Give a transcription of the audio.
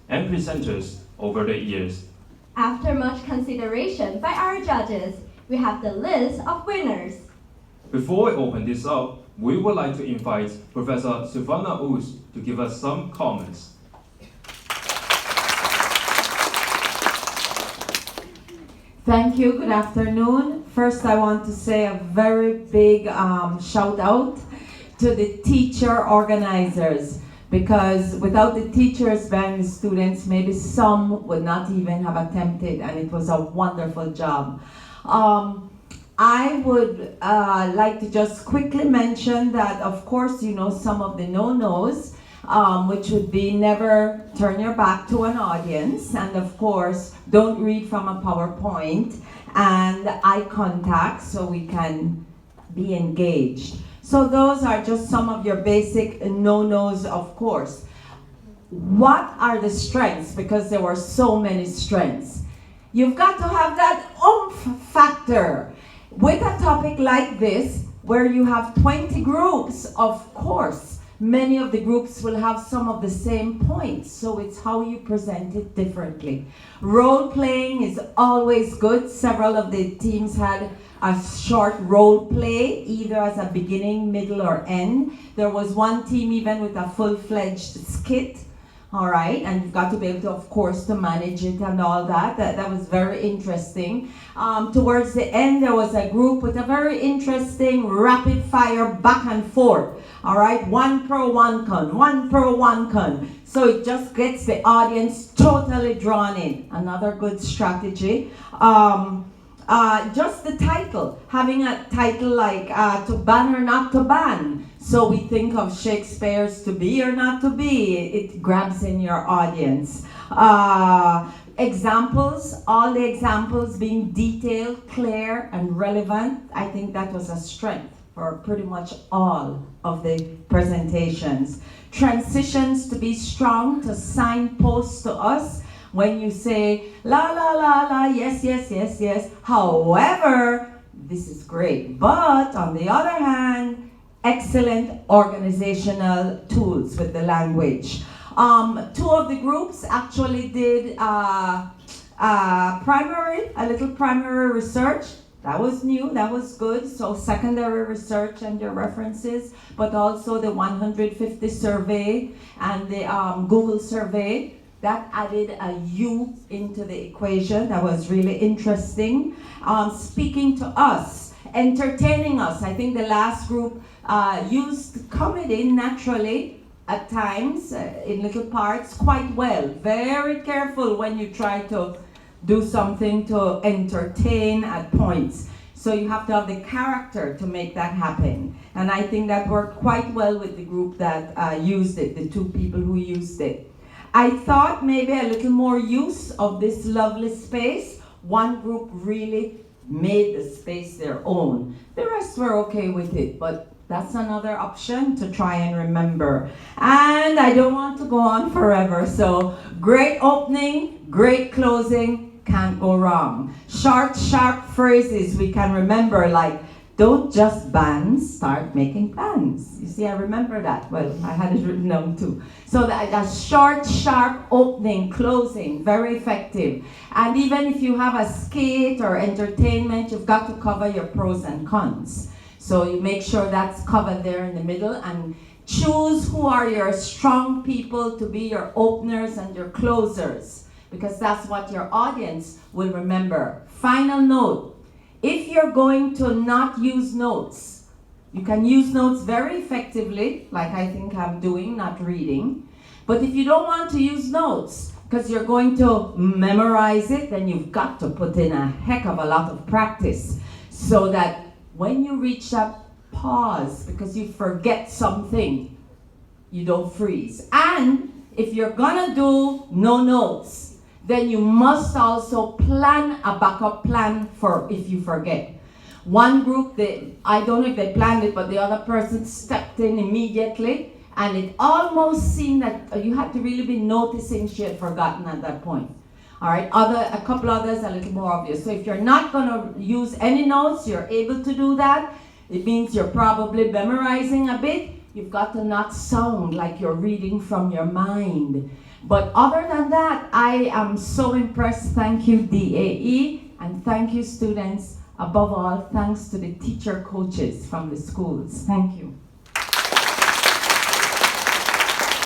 and presenters over the years. After much consideration by our judges, we have the list of winners. Before we open this up, we would like to invite Professor Silvana Oos to give us some comments. Thank you. Good afternoon. First, I want to say a very big shout out to the teacher organizers, because without the teachers and the students, maybe some would not even have attempted, and it was a wonderful job. I would like to just quickly mention that, of course, you know some of the no-nos, which would be never turn your back to an audience, and of course, don't read from a PowerPoint, and eye contact so we can be engaged. So those are just some of your basic no-nos, of course. What are the strengths? Because there were so many strengths. You've got to have that oomph factor. With a topic like this, where you have 20 groups, of course, many of the groups will have some of the same points, so it's how you present it differently. Role playing is always good. Several of the teams had a short role play, either as a beginning, middle, or end. There was one team even with a full-fledged skit. All right, and you've got to be able to, of course, to manage it and all that. That was very interesting. Towards the end, there was a group with a very interesting rapid fire back and forth. All right, one pro, one con, one pro, one con. So it just gets the audience totally drawn in. Another good strategy. Just the title, having a title like To Ban or Not to Ban. So we think of Shakespeare's To Be or Not to Be. It grabs in your audience. Examples, all the examples being detailed, clear, and relevant. I think that was a strength for pretty much all of the presentations. Transitions to be strong, to signpost to us. When you say, la, la, la, la, yes, yes, yes, yes. However, this is great. But on the other hand, excellent organizational tools with the language. Two of the groups actually did a little primary research. That was new, that was good. So secondary research and your references, but also the 150 survey and the Google survey. That added a U into the equation. That was really interesting. Speaking to us, entertaining us. I think the last group used comedy naturally at times in little parts quite well. Very careful when you try to do something to entertain at points. So you have to have the character to make that happen. And I think that worked quite well with the group that used it, the two people who used it. I thought maybe a little more use of this lovely space. One group really made the space their own. The rest were okay with it, but that's another option to try and remember. And I don't want to go on forever, so great opening, great closing, can't go wrong. Short, sharp phrases we can remember, like, don't just ban, start making plans. You see, I remember that. Well, I had it written down too. So that short, sharp opening, closing, very effective. And even if you have a skit or entertainment, you've got to cover your pros and cons. So you make sure that's covered there in the middle, and choose who are your strong people to be your openers and your closers, because that's what your audience will remember. Final note. If you're going to not use notes, you can use notes very effectively, like I think I'm doing, not reading. But if you don't want to use notes, because you're going to memorize it, then you've got to put in a heck of a lot of practice, so that when you reach that pause, because you forget something, you don't freeze. And if you're gonna do no notes, then you must also plan a backup plan for if you forget. One group, I don't know if they planned it, but the other person stepped in immediately, and it almost seemed that you had to really be noticing she had forgotten at that point. All right, a couple others a little more obvious. So if you're not gonna use any notes, you're able to do that. It means you're probably memorizing a bit. You've got to not sound like you're reading from your mind. But other than that, I am so impressed. Thank you, DAE, and thank you, students. Above all, thanks to the teacher coaches from the schools. Thank you.